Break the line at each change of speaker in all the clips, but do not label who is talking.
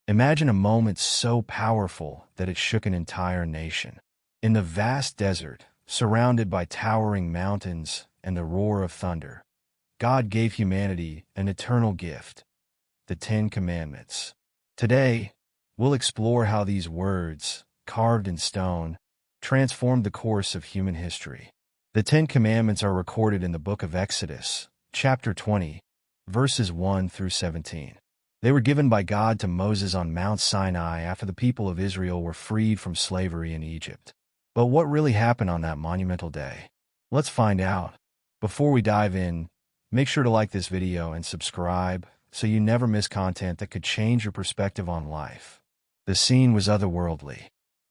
Imagine a moment so powerful that it shook an entire nation. In the vast desert, surrounded by towering mountains and the roar of thunder, God gave humanity an eternal gift, the Ten Commandments. Today, we'll explore how these words, carved in stone, transformed the course of human history. The Ten Commandments are recorded in the book of Exodus, chapter 20, verses 1 through 17. They were given by God to Moses on Mount Sinai after the people of Israel were freed from slavery in Egypt. But what really happened on that monumental day? Let's find out. Before we dive in, make sure to like this video and subscribe so you never miss content that could change your perspective on life. The scene was otherworldly.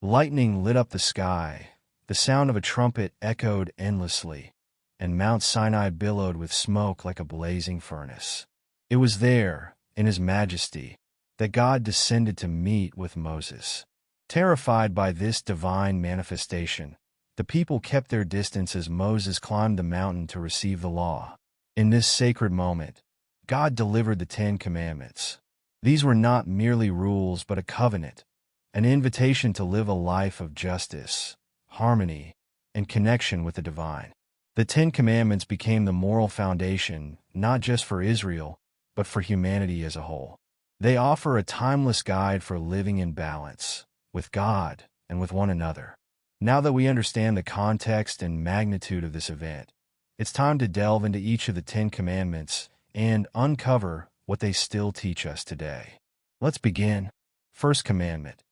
Lightning lit up the sky, the sound of a trumpet echoed endlessly, and Mount Sinai billowed with smoke like a blazing furnace. It was there, in His majesty, that God descended to meet with Moses. Terrified by this divine manifestation, the people kept their distance as Moses climbed the mountain to receive the law. In this sacred moment, God delivered the Ten Commandments. These were not merely rules but a covenant, an invitation to live a life of justice, harmony, and connection with the divine. The Ten Commandments became the moral foundation not just for Israel, but for humanity as a whole. They offer a timeless guide for living in balance with God and with one another. Now that we understand the context and magnitude of this event, it's time to delve into each of the Ten Commandments and uncover what they still teach us today. Let's begin. First commandment: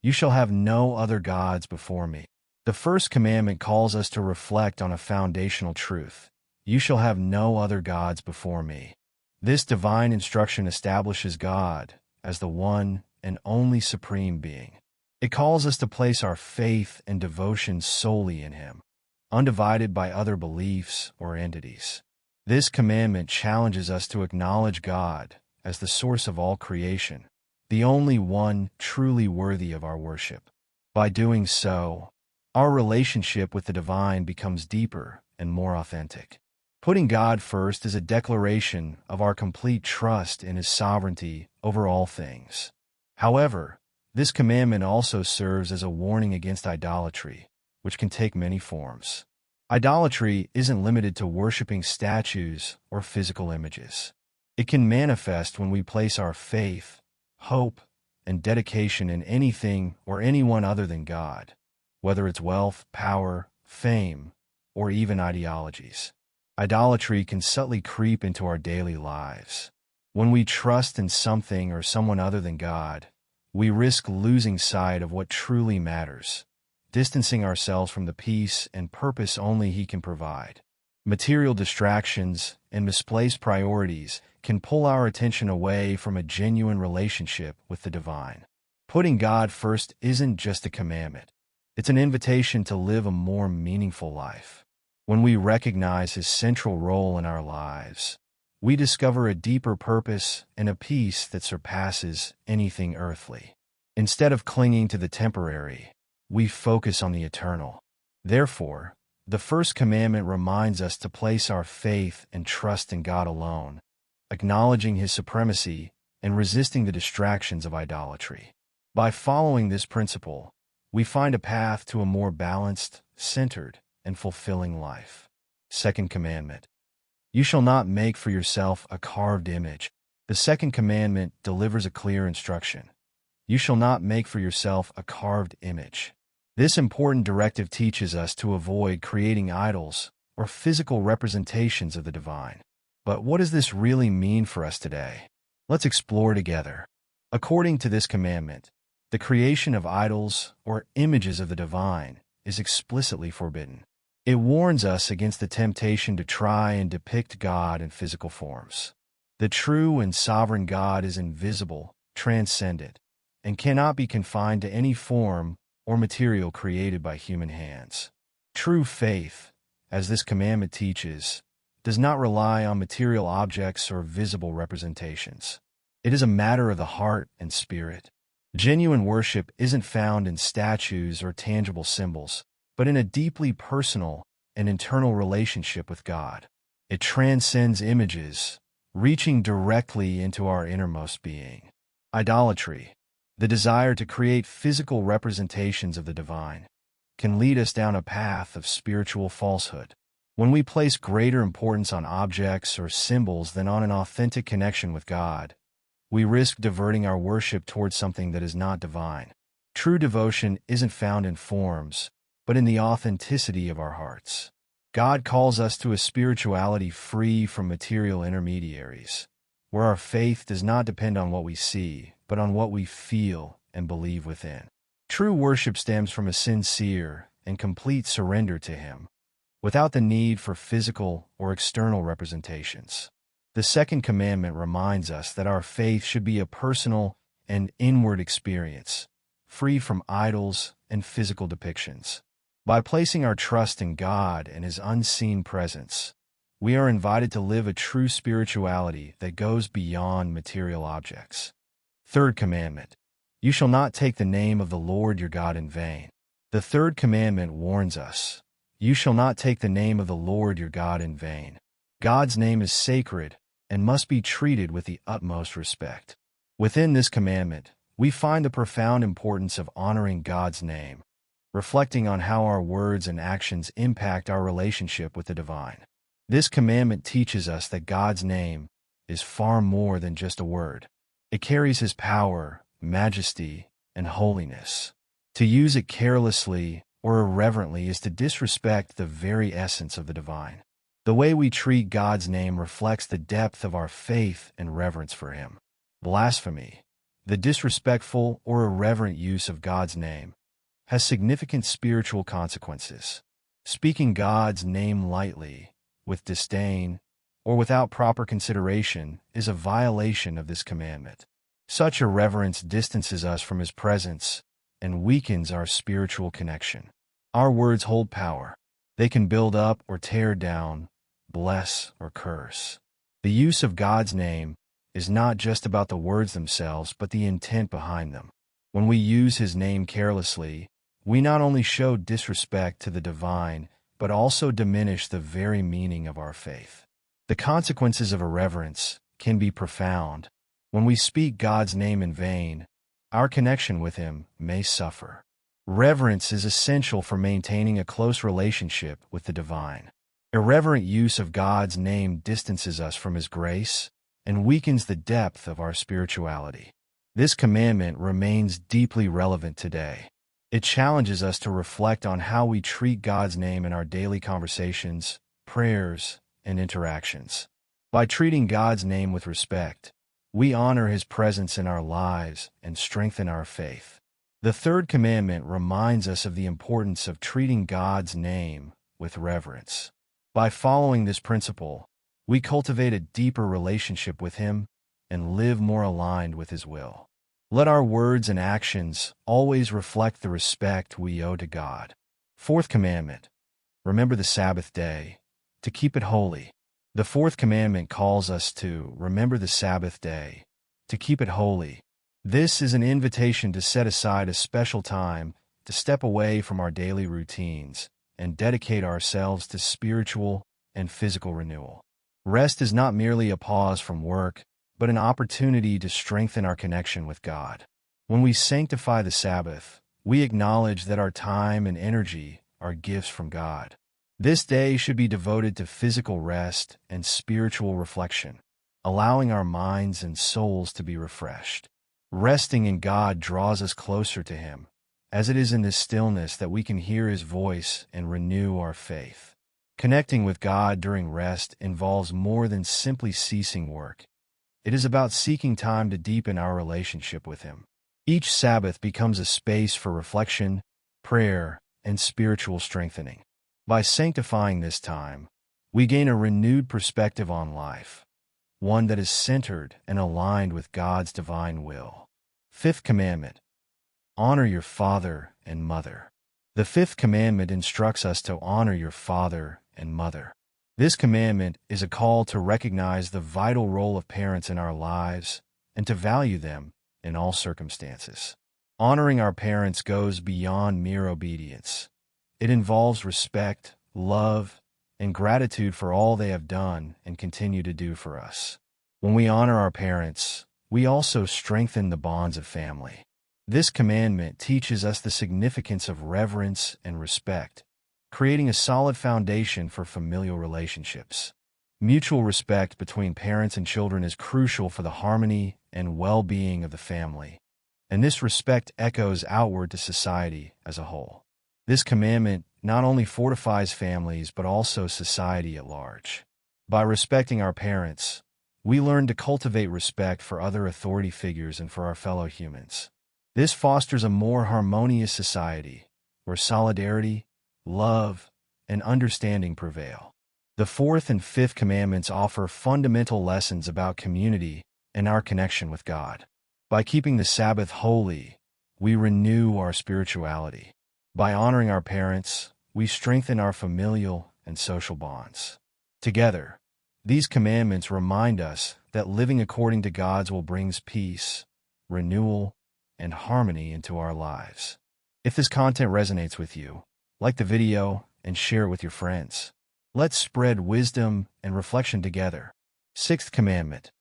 you shall have no other gods before me. The first commandment calls us to reflect on a foundational truth. You shall have no other gods before me. This divine instruction establishes God as the one and only supreme being. It calls us to place our faith and devotion solely in Him, undivided by other beliefs or entities. This commandment challenges us to acknowledge God as the source of all creation, the only one truly worthy of our worship. By doing so, our relationship with the divine becomes deeper and more authentic. Putting God first is a declaration of our complete trust in His sovereignty over all things. However, this commandment also serves as a warning against idolatry, which can take many forms. Idolatry isn't limited to worshiping statues or physical images. It can manifest when we place our faith, hope, and dedication in anything or anyone other than God, whether it's wealth, power, fame, or even ideologies. Idolatry can subtly creep into our daily lives. When we trust in something or someone other than God, we risk losing sight of what truly matters, distancing ourselves from the peace and purpose only He can provide. Material distractions and misplaced priorities can pull our attention away from a genuine relationship with the divine. Putting God first isn't just a commandment. It's an invitation to live a more meaningful life. When we recognize His central role in our lives, we discover a deeper purpose and a peace that surpasses anything earthly. Instead of clinging to the temporary, we focus on the eternal. Therefore, the first commandment reminds us to place our faith and trust in God alone, acknowledging His supremacy and resisting the distractions of idolatry. By following this principle, we find a path to a more balanced, centered, and fulfilling life. Second commandment: you shall not make for yourself a carved image. The second commandment delivers a clear instruction. You shall not make for yourself a carved image. This important directive teaches us to avoid creating idols or physical representations of the divine. But what does this really mean for us today? Let's explore together. According to this commandment, the creation of idols or images of the divine is explicitly forbidden. It warns us against the temptation to try and depict God in physical forms. The true and sovereign God is invisible, transcendent, and cannot be confined to any form or material created by human hands. True faith, as this commandment teaches, does not rely on material objects or visible representations. It is a matter of the heart and spirit. Genuine worship isn't found in statues or tangible symbols, but in a deeply personal and internal relationship with God. It transcends images, reaching directly into our innermost being. Idolatry, The desire to create physical representations of the divine can lead us down a path of spiritual falsehood. When we place greater importance on objects or symbols than on an authentic connection with God, we risk diverting our worship towards something that is not divine. True devotion isn't found in forms, but in the authenticity of our hearts. God calls us to a spirituality free from material intermediaries, where our faith does not depend on what we see, but on what we feel and believe within. True worship stems from a sincere and complete surrender to Him, without the need for physical or external representations. The second commandment reminds us that our faith should be a personal and inward experience, free from idols and physical depictions. By placing our trust in God and His unseen presence, we are invited to live a true spirituality that goes beyond material objects. Third commandment: you shall not take the name of the Lord your God in vain. The third commandment warns us, you shall not take the name of the Lord your God in vain. God's name is sacred and must be treated with the utmost respect. Within this commandment, we find the profound importance of honoring God's name, reflecting on how our words and actions impact our relationship with the divine. This commandment teaches us that God's name is far more than just a word. It carries His power, majesty, and holiness. To use it carelessly or irreverently is to disrespect the very essence of the divine. The way we treat God's name reflects the depth of our faith and reverence for Him. Blasphemy, the disrespectful or irreverent use of God's name, has significant spiritual consequences. Speaking God's name lightly, with disdain, or without proper consideration is a violation of this commandment. Such irreverence distances us from His presence and weakens our spiritual connection. Our words hold power. They can build up or tear down, bless or curse. The use of God's name is not just about the words themselves, but the intent behind them. When we use His name carelessly, we not only show disrespect to the divine, but also diminish the very meaning of our faith. The consequences of irreverence can be profound. When we speak God's name in vain, our connection with Him may suffer. Reverence is essential for maintaining a close relationship with the divine. Irreverent use of God's name distances us from His grace and weakens the depth of our spirituality. This commandment remains deeply relevant today. It challenges us to reflect on how we treat God's name in our daily conversations, prayers, and interactions. By treating God's name with respect, we honor His presence in our lives and strengthen our faith. The third commandment reminds us of the importance of treating God's name with reverence. By following this principle, we cultivate a deeper relationship with Him and live more aligned with His will. Let our words and actions always reflect the respect we owe to God. Fourth commandment: remember the Sabbath day, to keep it holy. The fourth commandment calls us to remember the Sabbath day, to keep it holy. This is an invitation to set aside a special time to step away from our daily routines and dedicate ourselves to spiritual and physical renewal. Rest is not merely a pause from work, but an opportunity to strengthen our connection with God. When we sanctify the Sabbath, we acknowledge that our time and energy are gifts from God. This day should be devoted to physical rest and spiritual reflection, allowing our minds and souls to be refreshed. Resting in God draws us closer to Him, as it is in this stillness that we can hear His voice and renew our faith. Connecting with God during rest involves more than simply ceasing work. It is about seeking time to deepen our relationship with Him. Each Sabbath becomes a space for reflection, prayer, and spiritual strengthening. By sanctifying this time, we gain a renewed perspective on life, one that is centered and aligned with God's divine will. Fifth commandment: honor your father and mother. The fifth commandment instructs us to honor your father and mother. This commandment is a call to recognize the vital role of parents in our lives and to value them in all circumstances. Honoring our parents goes beyond mere obedience. It involves respect, love, and gratitude for all they have done and continue to do for us. When we honor our parents, we also strengthen the bonds of family. This commandment teaches us the significance of reverence and respect, creating a solid foundation for familial relationships. Mutual respect between parents and children is crucial for the harmony and well-being of the family, and this respect echoes outward to society as a whole. This commandment not only fortifies families but also society at large. By respecting our parents, we learn to cultivate respect for other authority figures and for our fellow humans. This fosters a more harmonious society where solidarity, love, and understanding prevail. The fourth and fifth commandments offer fundamental lessons about community and our connection with God. By keeping the Sabbath holy, we renew our spirituality. By honoring our parents, we strengthen our familial and social bonds. Together, these commandments remind us that living according to God's will brings peace, renewal, and harmony into our lives. If this content resonates with you, like the video and share it with your friends. Let's spread wisdom and reflection together. Sixth commandment,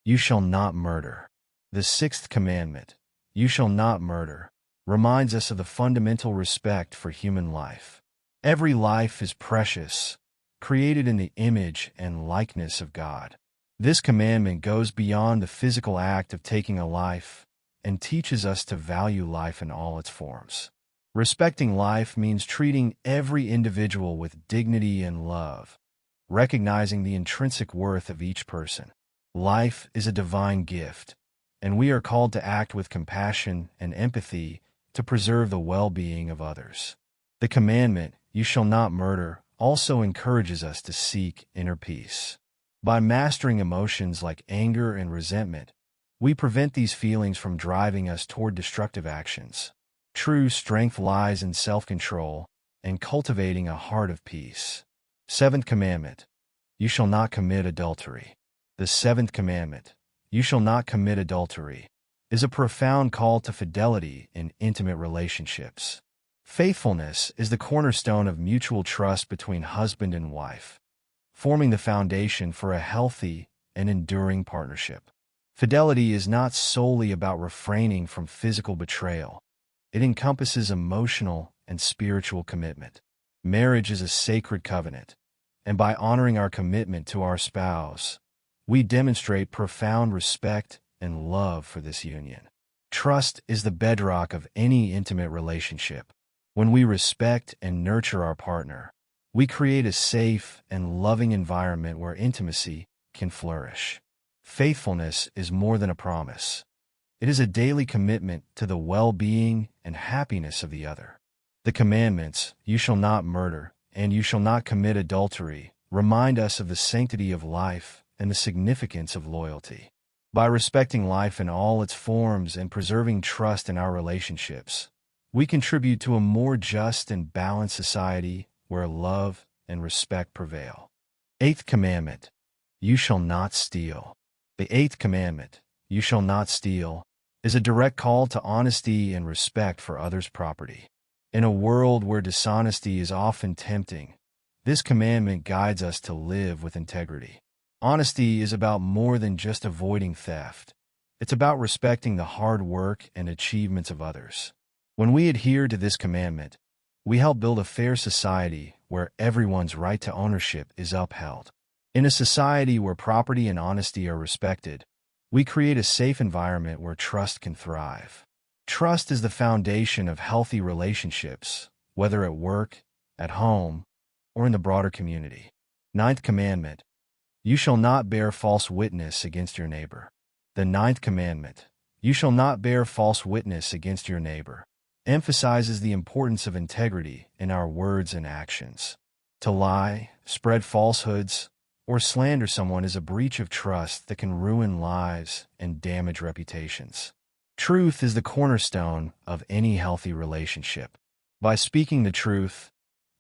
you shall not murder. The sixth commandment, you shall not murder, reminds us of the fundamental respect for human life. Every life is precious, created in the image and likeness of God. This commandment goes beyond the physical act of taking a life and teaches us to value life in all its forms. Respecting life means treating every individual with dignity and love, recognizing the intrinsic worth of each person. Life is a divine gift, and we are called to act with compassion and empathy to preserve the well-being of others. The commandment, you shall not murder, also encourages us to seek inner peace. By mastering emotions like anger and resentment, we prevent these feelings from driving us toward destructive actions. True strength lies in self-control and cultivating a heart of peace. Seventh commandment, you shall not commit adultery. The seventh commandment, you shall not commit adultery, is a profound call to fidelity in intimate relationships. Faithfulness is the cornerstone of mutual trust between husband and wife, forming the foundation for a healthy and enduring partnership. Fidelity is not solely about refraining from physical betrayal. It encompasses emotional and spiritual commitment. Marriage is a sacred covenant, and by honoring our commitment to our spouse, we demonstrate profound respect and love for this union. Trust is the bedrock of any intimate relationship. When we respect and nurture our partner, we create a safe and loving environment where intimacy can flourish. Faithfulness is more than a promise. It is a daily commitment to the well-being and happiness of the other. The commandments, you shall not murder, and you shall not commit adultery, remind us of the sanctity of life and the significance of loyalty. By respecting life in all its forms and preserving trust in our relationships, we contribute to a more just and balanced society where love and respect prevail. Eighth commandment, you shall not steal. The eighth commandment, you shall not steal, is a direct call to honesty and respect for others' property. In a world where dishonesty is often tempting, this commandment guides us to live with integrity. Honesty is about more than just avoiding theft. It's about respecting the hard work and achievements of others. When we adhere to this commandment, we help build a fair society where everyone's right to ownership is upheld. In a society where property and honesty are respected, we create a safe environment where trust can thrive. Trust is the foundation of healthy relationships, whether at work, at home, or in the broader community. Ninth commandment, you shall not bear false witness against your neighbor. The ninth commandment, you shall not bear false witness against your neighbor, emphasizes the importance of integrity in our words and actions. To lie, spread falsehoods, or slander someone is a breach of trust that can ruin lives and damage reputations. Truth is the cornerstone of any healthy relationship. By speaking the truth,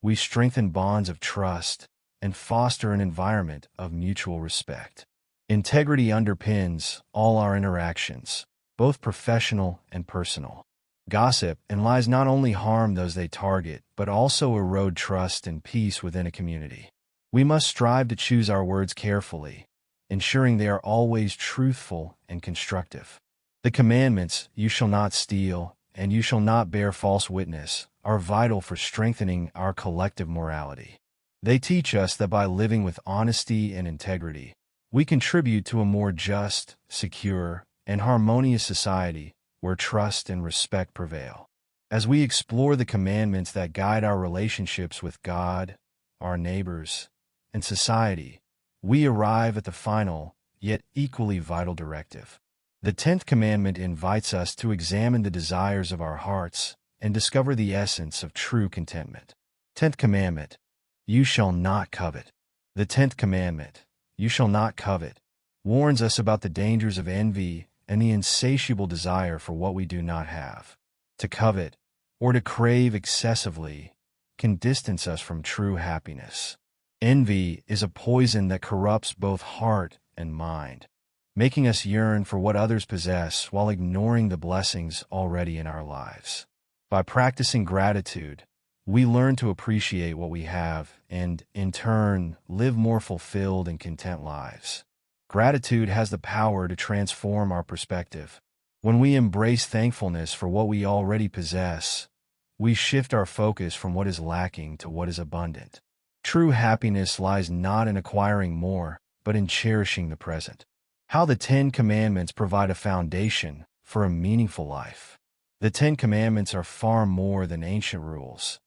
we strengthen bonds of trust and foster an environment of mutual respect. Integrity underpins all our interactions, both professional and personal. Gossip and lies not only harm those they target, but also erode trust and peace within a community. We must strive to choose our words carefully, ensuring they are always truthful and constructive. The commandments, "You shall not steal," and "You shall not bear false witness," are vital for strengthening our collective morality. They teach us that by living with honesty and integrity, we contribute to a more just, secure, and harmonious society where trust and respect prevail. As we explore the commandments that guide our relationships with God, our neighbors, and society, we arrive at the final, yet equally vital directive. The 10th commandment invites us to examine the desires of our hearts and discover the essence of true contentment. 10th commandment, "You shall not covet." The 10th commandment, "You shall not covet," warns us about the dangers of envy and the insatiable desire for what we do not have. To covet, or to crave excessively, can distance us from true happiness. Envy is a poison that corrupts both heart and mind, making us yearn for what others possess while ignoring the blessings already in our lives. By practicing gratitude, we learn to appreciate what we have and, in turn, live more fulfilled and content lives. Gratitude has the power to transform our perspective. When we embrace thankfulness for what we already possess, we shift our focus from what is lacking to what is abundant. True happiness lies not in acquiring more, but in cherishing the present. How the 10 Commandments provide a foundation for a meaningful life. The 10 Commandments are far more than ancient rules.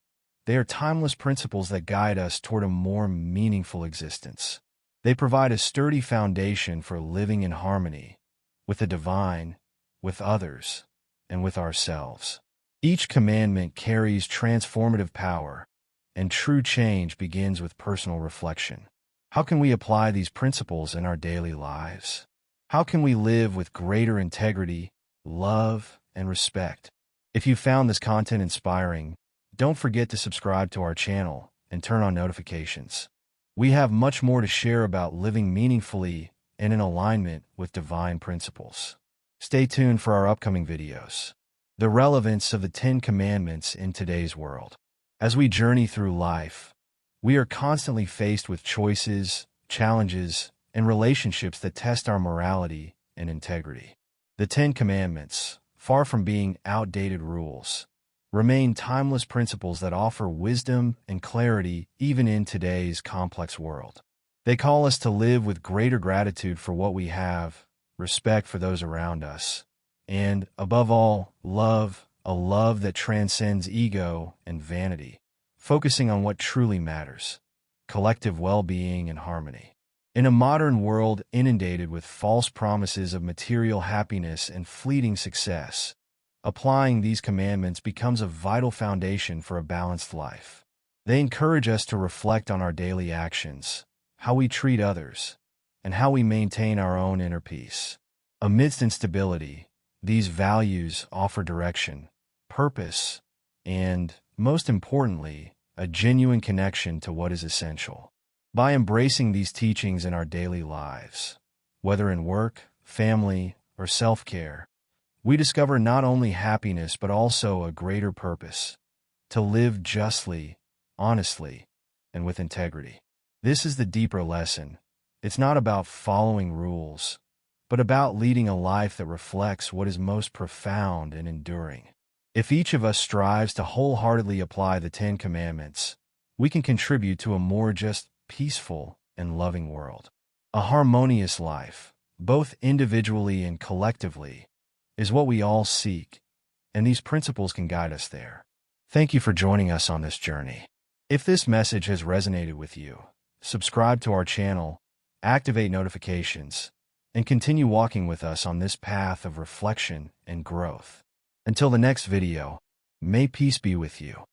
They are timeless principles that guide us toward a more meaningful existence. They provide a sturdy foundation for living in harmony with the divine, with others, and with ourselves. Each commandment carries transformative power, and true change begins with personal reflection. How can we apply these principles in our daily lives? How can we live with greater integrity, love, and respect? If you found this content inspiring, don't forget to subscribe to our channel and turn on notifications. We have much more to share about living meaningfully and in alignment with divine principles. Stay tuned for our upcoming videos. The relevance of the 10 Commandments in today's world. As we journey through life, we are constantly faced with choices, challenges, and relationships that test our morality and integrity. The 10 Commandments, far from being outdated rules, remain timeless principles that offer wisdom and clarity even in today's complex world. They call us to live with greater gratitude for what we have, respect for those around us, and, above all, love, a love that transcends ego and vanity, focusing on what truly matters: collective well-being and harmony. In a modern world inundated with false promises of material happiness and fleeting success, applying these commandments becomes a vital foundation for a balanced life. They encourage us to reflect on our daily actions, how we treat others, and how we maintain our own inner peace. Amidst instability, these values offer direction, purpose, and, most importantly, a genuine connection to what is essential. By embracing these teachings in our daily lives, whether in work, family, or self-care, we discover not only happiness but also a greater purpose: to live justly, honestly, and with integrity. This is the deeper lesson. It's not about following rules, but about leading a life that reflects what is most profound and enduring. If each of us strives to wholeheartedly apply the 10 Commandments, we can contribute to a more just, peaceful, and loving world. A harmonious life, both individually and collectively, is what we all seek, and these principles can guide us there. Thank you for joining us on this journey. If this message has resonated with you, subscribe to our channel, activate notifications, and continue walking with us on this path of reflection and growth. Until the next video, may peace be with you.